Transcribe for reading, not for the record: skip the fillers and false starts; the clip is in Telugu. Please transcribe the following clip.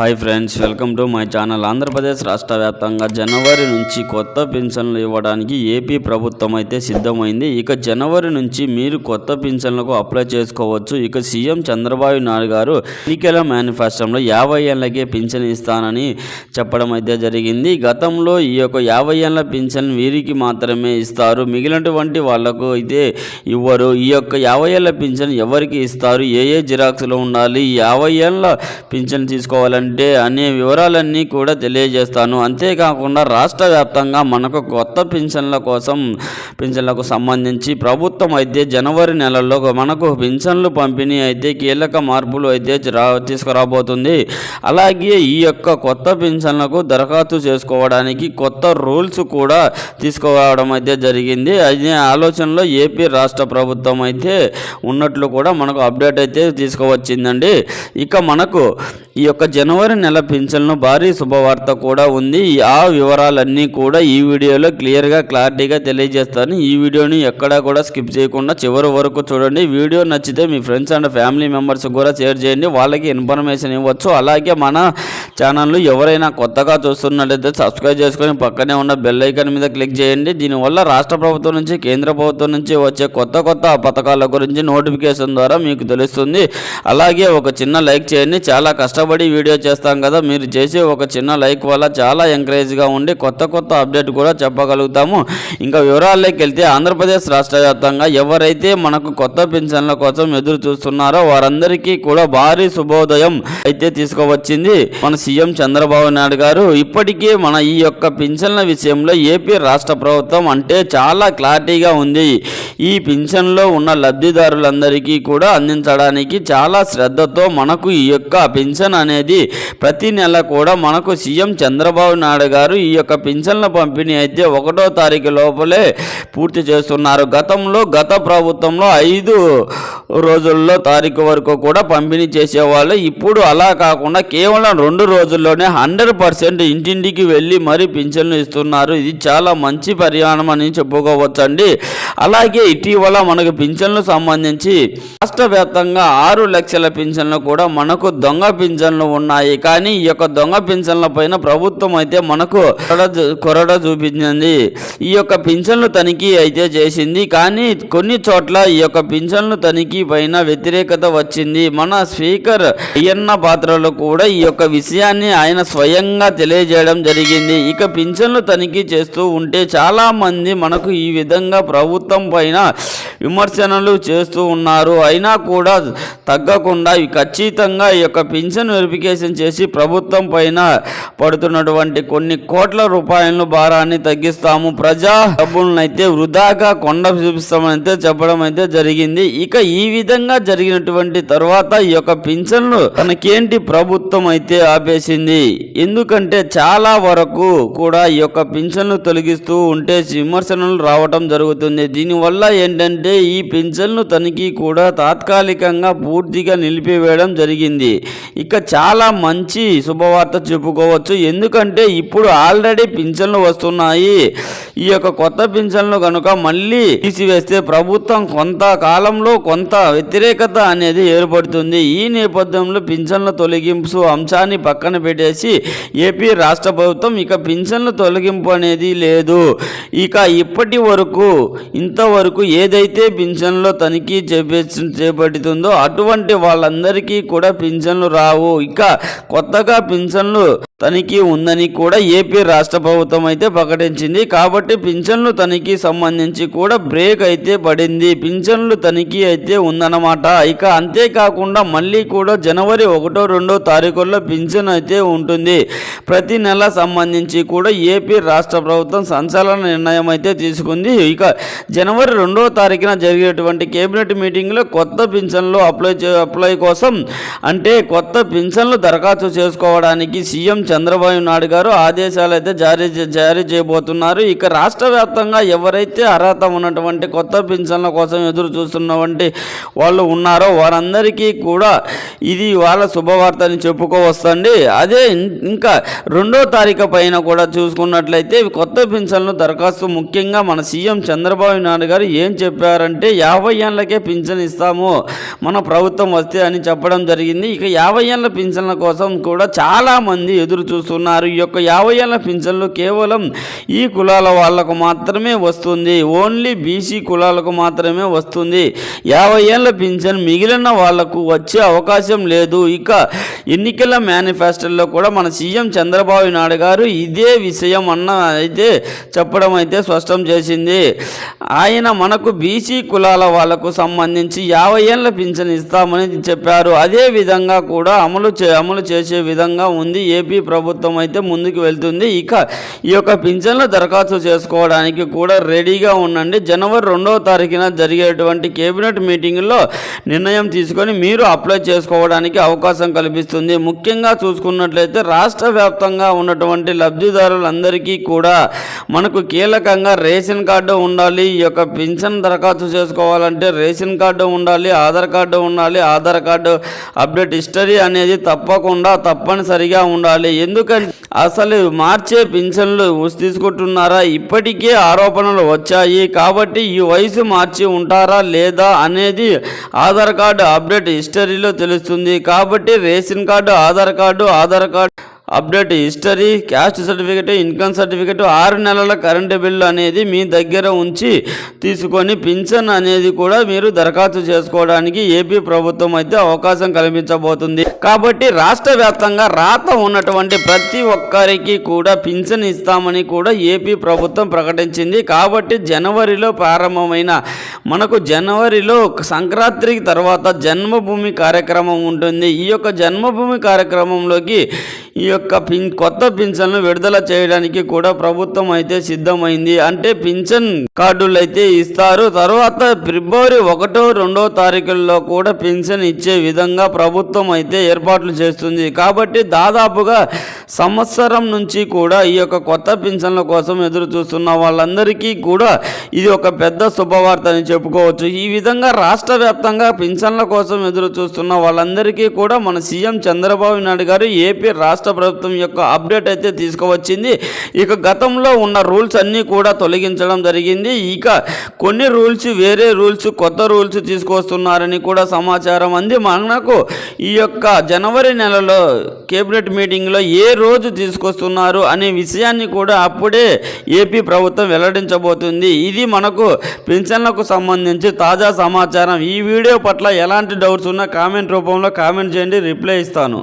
Hi friends, welcome to my channel. Andhra Pradesh రాష్ట్ర వ్యాప్తంగా జనవరి నుంచి కొత్త పెన్షన్లు ఇవ్వడానికి ఏపీ ప్రభుత్వం అయితే సిద్ధమైంది. ఇక జనవరి నుంచి మీరు కొత్త పెన్షన్లకు అప్లై చేసుకోవచ్చు. ఇక సీఎం చంద్రబాబు నాయుడు గారు ఎన్నికల మేనిఫెస్టోలో 50 ఏళ్లకే పెన్షన్ ఇస్తానని చెప్పడం అయితే జరిగింది. గతంలో ఈ యొక్క 50 ఏళ్ల పెన్షన్ వీరికి మాత్రమే ఇస్తారు, మిగిలినటువంటి వాళ్లకు అయితే ఇవ్వరు. ఈ యొక్క 50 ఏళ్ల పెన్షన్ ఎవరికి ఇస్తారు, ఏ జిరాక్స్లో ఉండాలి, 50 ఏళ్ల పెన్షన్ తీసుకోవాలని అనే వివరాలన్నీ కూడా తెలియజేస్తాను. అంతేకాకుండా రాష్ట్ర వ్యాప్తంగా మనకు కొత్త పెన్షన్లకు సంబంధించి ప్రభుత్వం అయితే జనవరి నెలలో మనకు పెన్షన్లు పంపిణీ అయితే కీలక మార్పులు అయితే తీసుకురాబోతుంది. అలాగే ఈ యొక్క కొత్త పెన్షన్లకు దరఖాస్తు చేసుకోవడానికి కొత్త రూల్స్ కూడా తీసుకురావడం అయితే జరిగింది. అదే ఆలోచనలో ఏపీ రాష్ట్ర ప్రభుత్వం అయితే ఉన్నట్లు కూడా మనకు అప్డేట్ అయితే తీసుకువచ్చిందండి. ఇక మనకు ఈ యొక్క జనవరి నెల పెన్షన్లు భారీ శుభవార్త కూడా ఉంది. ఆ వివరాలన్నీ కూడా ఈ వీడియోలో క్లారిటీగా తెలియజేస్తాను. ఈ వీడియోని ఎక్కడా కూడా స్కిప్ చేయకుండా చివరి వరకు చూడండి. వీడియో నచ్చితే మీ ఫ్రెండ్స్ అండ్ ఫ్యామిలీ మెంబర్స్ కూడా షేర్ చేయండి, వాళ్ళకి ఇన్ఫర్మేషన్ ఇవ్వచ్చు. అలాగే మన ఛానల్ ఎవరైనా కొత్తగా చూస్తున్నట్లయితే సబ్స్క్రైబ్ చేసుకొని పక్కనే ఉన్న బెల్ ఐకాన్ మీద క్లిక్ చేయండి. దీనివల్ల రాష్ట్ర ప్రభుత్వం నుంచి కేంద్ర ప్రభుత్వం నుంచి వచ్చే కొత్త పథకాల గురించి నోటిఫికేషన్ ద్వారా మీకు తెలుస్తుంది. అలాగే ఒక చిన్న లైక్ చేయండి. చాలా కష్టపడి వీడియో చేస్తాం కదా, మీరు చేసే ఒక చిన్న లైక్ వల్ల చాలా ఎంకరేజ్గా ఉండి కొత్త అప్డేట్ కూడా చెప్పగలుగుతాము. ఇంకా వివరాల్లోకి వెళ్తే ఆంధ్రప్రదేశ్ రాష్ట్ర వ్యాప్తంగా ఎవరైతే మనకు కొత్త పెన్షన్ల కోసం ఎదురు చూస్తున్నారో వారందరికీ కూడా భారీ శుభోదయం అయితే తీసుకువచ్చింది మన సీఎం చంద్రబాబు నాయుడు గారు. ఇప్పటికే మన ఈ యొక్క పెన్షన్ల విషయంలో ఏపీ రాష్ట్ర ప్రభుత్వం అంటే చాలా క్లారిటీగా ఉంది. ఈ పెన్షన్లో ఉన్న లబ్ధిదారులందరికీ కూడా అందించడానికి చాలా శ్రద్ధతో మనకు ఈ యొక్క పెన్షన్ అనేది ప్రతి నెల కూడా మనకు సీఎం చంద్రబాబు నాయుడు గారు ఈ యొక్క పెన్షన్ల పంపిణీ అయితే 1వ తారీఖు లోపలే పూర్తి చేస్తున్నారు. గత ప్రభుత్వంలో 5 రోజుల్లో తారీఖు వరకు కూడా పంపిణీ చేసేవాళ్ళు. ఇప్పుడు అలా కాకుండా కేవలం 2 రోజుల్లోనే 100% ఇంటింటికి వెళ్ళి మరీ పెన్షన్లు ఇస్తున్నారు. ఇది చాలా మంచి పరిణామం అని చెప్పుకోవచ్చండి. అలాగే ఇటీవల మనకు పెన్షన్లు సంబంధించి రాష్ట్ర వ్యాప్తంగా 6 లక్షల పెన్షన్లు కూడా మనకు దొంగ పెన్షన్లు ఉన్నాయి. కానీ ఈ యొక్క దొంగ పెన్షన్ల పైన ప్రభుత్వం అయితే మనకు కొరడ చూపించింది. ఈ యొక్క పెన్షన్లు తనిఖీ అయితే చేసింది. కానీ కొన్ని చోట్ల ఈ యొక్క పెన్షన్లు తనిఖీ పైన వ్యతిరేకత వచ్చింది. మన స్పీకర్ అయ్యన్న పాత్రలో కూడా ఈ యొక్క విషయాన్ని ఆయన స్వయంగా తెలియజేయడం జరిగింది. ఇక పెన్షన్లు తనిఖీ చేస్తూ ఉంటే చాలా మంది మనకు ఈ విధంగా ప్రభుత్వం పైన విమర్శనలు చేస్తూ ఉన్నారు. అయినా కూడా తగ్గకుండా ఖచ్చితంగా ఈ యొక్క పెన్షన్ వెరిఫికేషన్ చేసి ప్రభుత్వం పైన పడుతున్నటువంటి కొన్ని కోట్ల రూపాయల భారాన్ని తగ్గిస్తాము, ప్రజా డబ్బులను అయితే వృధాగా కొండ చూపిస్తామని అయితే చెప్పడం అయితే జరిగింది. ఇక ఈ విధంగా జరిగినటువంటి తర్వాత ఈ యొక్క పెన్షన్లు తనకేంటి ప్రభుత్వం అయితే ఆపేసింది. ఎందుకంటే చాలా వరకు కూడా ఈ యొక్క పెన్షన్లు తొలగిస్తూ ఉంటే విమర్శనలు రావటం జరుగుతుంది. దీనివల్ల ఏంటంటే ఈ పెన్షన్లు తనిఖీ కూడా తాత్కాలికంగా పూర్తిగా నిలిపివేయడం జరిగింది. ఇక చాలా మంచి శుభవార్త చెప్పుకోవచ్చు. ఎందుకంటే ఇప్పుడు ఆల్రెడీ పింఛన్లు వస్తున్నాయి. ఈ యొక్క కొత్త పింఛన్లు కనుక మళ్ళీ తీసివేస్తే ప్రభుత్వం కొంతకాలంలో కొంత వ్యతిరేకత అనేది ఏర్పడుతుంది. ఈ నేపథ్యంలో పింఛన్ల తొలగింపు అంశాన్ని పక్కన పెట్టేసి ఏపీ రాష్ట్ర ప్రభుత్వం ఇక పింఛన్ల తొలగింపు అనేది లేదు. ఇక ఇప్పటి వరకు ఇంతవరకు ఏదైతే పింఛన్లో తనిఖీ చేపడుతుందో అటువంటి వాళ్ళందరికీ కూడా పింఛన్లు రావు. ఇక కొత్తగా పింఛన్లు తనిఖీ ఉందని కూడా ఏపీ రాష్ట్ర ప్రభుత్వం అయితే ప్రకటించింది. కాబట్టి పింఛన్లు తనిఖీ సంబంధించి కూడా బ్రేక్ అయితే పడింది. పింఛన్లు తనిఖీ అయితే ఉందన్నమాట. ఇక అంతేకాకుండా మళ్ళీ కూడా జనవరి 1, 2 తారీఖుల్లో పింఛన్ అయితే ఉంటుంది. ప్రతి నెల సంబంధించి కూడా ఏపీ రాష్ట్ర ప్రభుత్వం సంచలన నిర్ణయం అయితే తీసుకుంది. ఇక జనవరి 2వ తారీఖున జరిగేటువంటి కేబినెట్ మీటింగ్లో కొత్త పింఛన్లు అప్లై కోసం అంటే కొత్త పింఛన్లు దరఖాస్తు చేసుకోవడానికి సీఎం చంద్రబాబు నాయుడు గారు ఆదేశాలు అయితే జారీ చేయబోతున్నారు. ఇక రాష్ట్ర వ్యాప్తంగా ఎవరైతే అర్హత ఉన్నటువంటి కొత్త పింఛన్ల కోసం ఎదురు చూస్తున్నటువంటి వాళ్ళు ఉన్నారో వారందరికీ కూడా ఇది వాళ్ళ శుభవార్త అని చెప్పుకోవచ్చండి. అదే ఇంకా 2వ తారీఖు పైన కూడా చూసుకున్నట్లయితే కొత్త పింఛన్లు దరఖాస్తు ముఖ్యంగా మన సీఎం చంద్రబాబు నాయుడు గారు ఏం చెప్పారంటే 50 ఏళ్ళకే పింఛన్ ఇస్తాము మన ప్రభుత్వం వస్తే అని చెప్పడం జరిగింది. ఇక 50 ఏళ్ళ పింఛన్ల కోసం కూడా చాలామంది ఎదురు చూస్తున్నారు. ఈ యొక్క 50 ఏళ్ళ పింఛన్లు కేవలం ఈ కులాల వాళ్లకు మాత్రమే వస్తుంది, ఓన్లీ బీసీ కులాలకు మాత్రమే వస్తుంది. 50 ఏళ్ళ పింఛన్ మిగిలిన వాళ్లకు వచ్చే అవకాశం లేదు. ఇక ఎన్నికల మేనిఫెస్టోలో కూడా మన సీఎం చంద్రబాబు నాయుడు గారు ఇదే విషయం అయితే చెప్పడం అయితే స్పష్టం చేసింది. ఆయన మనకు బీసీ కులాల వాళ్లకు సంబంధించి 50 ఏళ్ళ పింఛన్ ఇస్తామని చెప్పారు. అదే విధంగా కూడా అమలు చేసే విధంగా ఉంది. ఏపీ ప్రభుత్వం అయితే ముందుకు వెళ్తుంది. ఇక ఈ యొక్క పింఛన్ల దరఖాస్తు చేసుకోవడానికి కూడా రెడీగా ఉండండి. జనవరి 2వ తారీఖున జరిగేటువంటి కేబినెట్ మీటింగ్లో నిర్ణయం తీసుకొని మీరు అప్లై చేసుకోవడానికి అవకాశం కల్పిస్తుంది. ముఖ్యంగా చూసుకున్నట్లయితే రాష్ట్ర వ్యాప్తంగా ఉన్నటువంటి లబ్ధిదారులందరికీ కూడా మనకు కీలకంగా రేషన్ కార్డు ఉండాలి. ఈ యొక్క పింఛన్ దరఖాస్తు చేసుకోవాలంటే రేషన్ కార్డు ఉండాలి, ఆధార్ కార్డు ఉండాలి. ఆధార్ కార్డు అప్డేట్ హిస్టరీ అనేది తప్పనిసరిగా ఉండాలి. ఎందుకంటే అసలు మార్చే పింఛన్లు తీసుకుంటున్నారా, ఇప్పటికే ఆరోపణలు వచ్చాయి. కాబట్టి ఈ వయసు మార్చి ఉంటారా లేదా అనేది ఆధార్ కార్డు అప్డేట్ హిస్టరీలో తెలుస్తుంది. కాబట్టి ration card, Aadhaar card update history, caste certificate, income certificate, 6 నెలల కరెంటు బిల్లు అనేది మీ దగ్గర ఉంచి తీసుకొని పింఛన్ అనేది కూడా మీరు దరఖాస్తు చేసుకోవడానికి ఏపీ ప్రభుత్వం అయితే అవకాశం కల్పించబోతుంది. కాబట్టి రాష్ట్ర వ్యాప్తంగా రాత ఉన్నటువంటి ప్రతి ఒక్కరికి కూడా పింఛన్ ఇస్తామని కూడా ఏపీ ప్రభుత్వం ప్రకటించింది. కాబట్టి జనవరిలో ప్రారంభమైన మనకు జనవరిలో సంక్రాంతికి తర్వాత జన్మభూమి కార్యక్రమం ఉంటుంది. ఈ యొక్క జన్మభూమి కార్యక్రమంలోకి ఈ యొక్క కొత్త పింఛన్లు విడుదల చేయడానికి కూడా ప్రభుత్వం అయితే సిద్ధమైంది. అంటే పింఛన్ కార్డులు అయితే ఇస్తారు. తర్వాత ఫిబ్రవరి 1, 2 తారీఖుల్లో కూడా పింఛన్ ఇచ్చే విధంగా ప్రభుత్వం అయితే ఏర్పాట్లు చేస్తుంది. కాబట్టి దాదాపుగా సంవత్సరం నుంచి కూడా ఈ యొక్క కొత్త పింఛన్ల కోసం ఎదురు చూస్తున్న వాళ్ళందరికీ కూడా ఇది ఒక పెద్ద శుభవార్త అని చెప్పుకోవచ్చు. ఈ విధంగా రాష్ట్ర వ్యాప్తంగా పింఛన్ల కోసం ఎదురు చూస్తున్న వాళ్ళందరికీ కూడా మన సీఎం చంద్రబాబు నాయుడు గారు ఏపీ రాష్ట్ర ప్రభుత్వం యొక్క అప్డేట్ అయితే తీసుకువచ్చింది. ఇక గతంలో ఉన్న రూల్స్ అన్నీ కూడా తొలగించడం జరిగింది. ఇక కొన్ని రూల్స్ వేరే రూల్స్ కొత్త రూల్స్ తీసుకొస్తున్నారని కూడా సమాచారం అంది. మనకు ఈ యొక్క జనవరి నెలలో కేబినెట్ మీటింగ్లో ఏ రోజు తీసుకొస్తున్నారు అనే విషయాన్ని కూడా అప్పుడే ఏపీ ప్రభుత్వం వెల్లడించబోతుంది. ఇది మనకు పింఛన్లకు సంబంధించి తాజా సమాచారం. ఈ వీడియో పట్ల ఎలాంటి డౌట్స్ ఉన్నా కామెంట్ రూపంలో కామెంట్ చేయండి, రిప్లై ఇస్తాను.